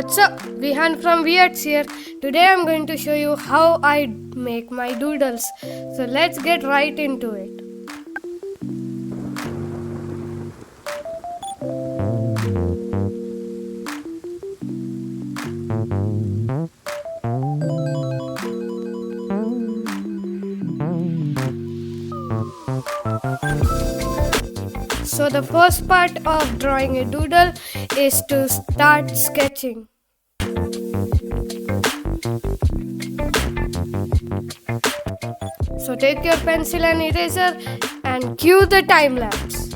What's up? Vihaan from VArts here. Today I'm going to show you how I make my doodles. So let's get right into it. So the first part of drawing a doodle is to start sketching. So take your pencil and eraser and cue the time lapse.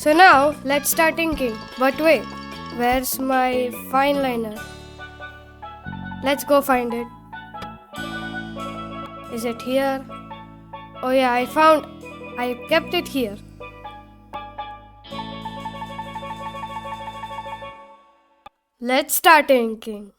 So now let's start inking. But wait, where's my fine liner? Let's go find it. Is it here? Oh yeah, I kept it here. Let's start inking.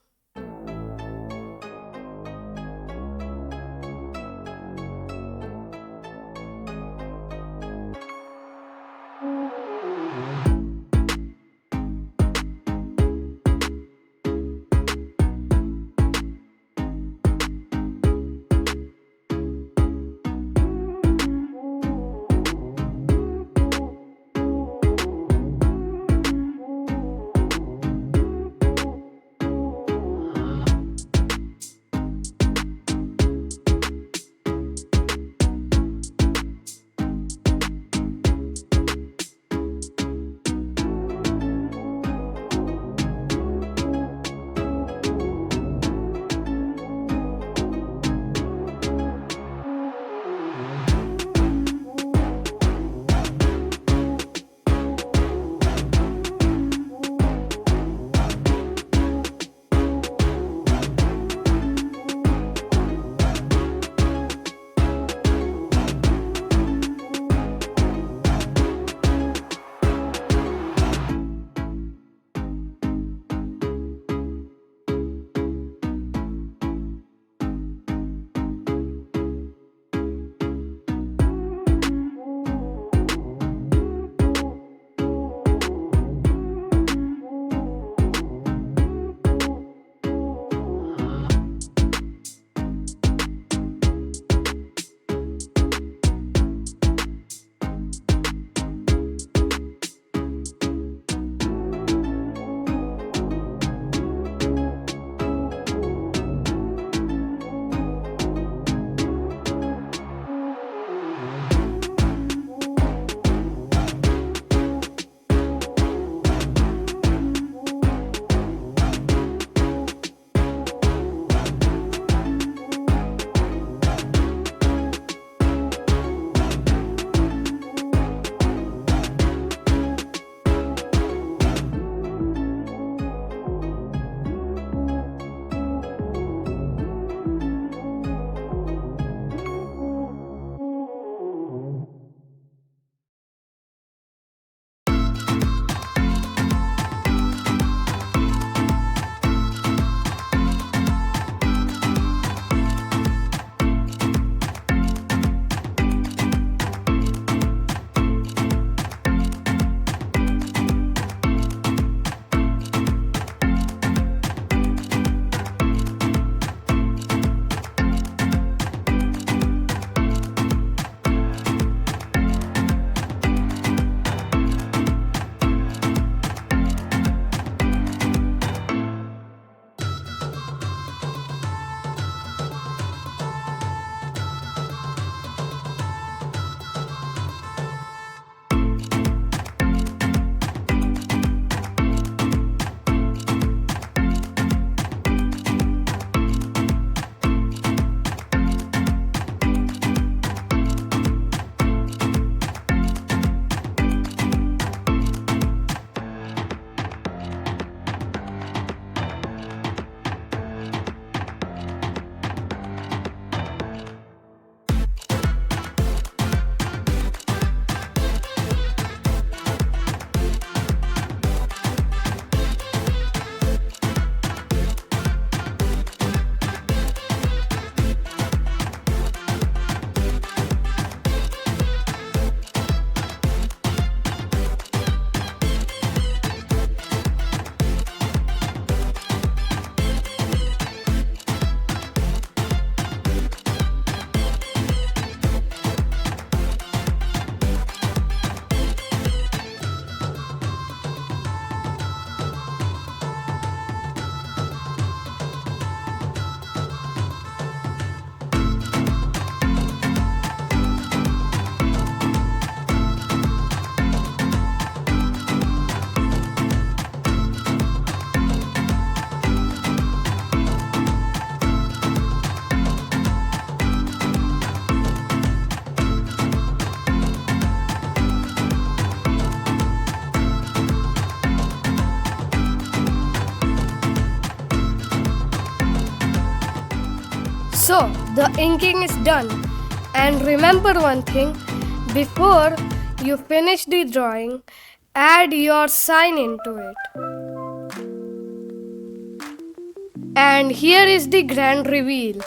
So, the inking is done. And remember one thing, before you finish the drawing, add your sign into it. And here is the grand reveal.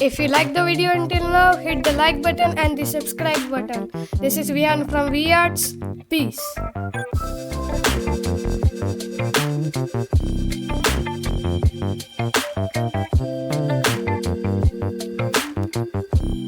If you like the video until now, hit the like button and the subscribe button. This is Vihaan from VArts. Peace.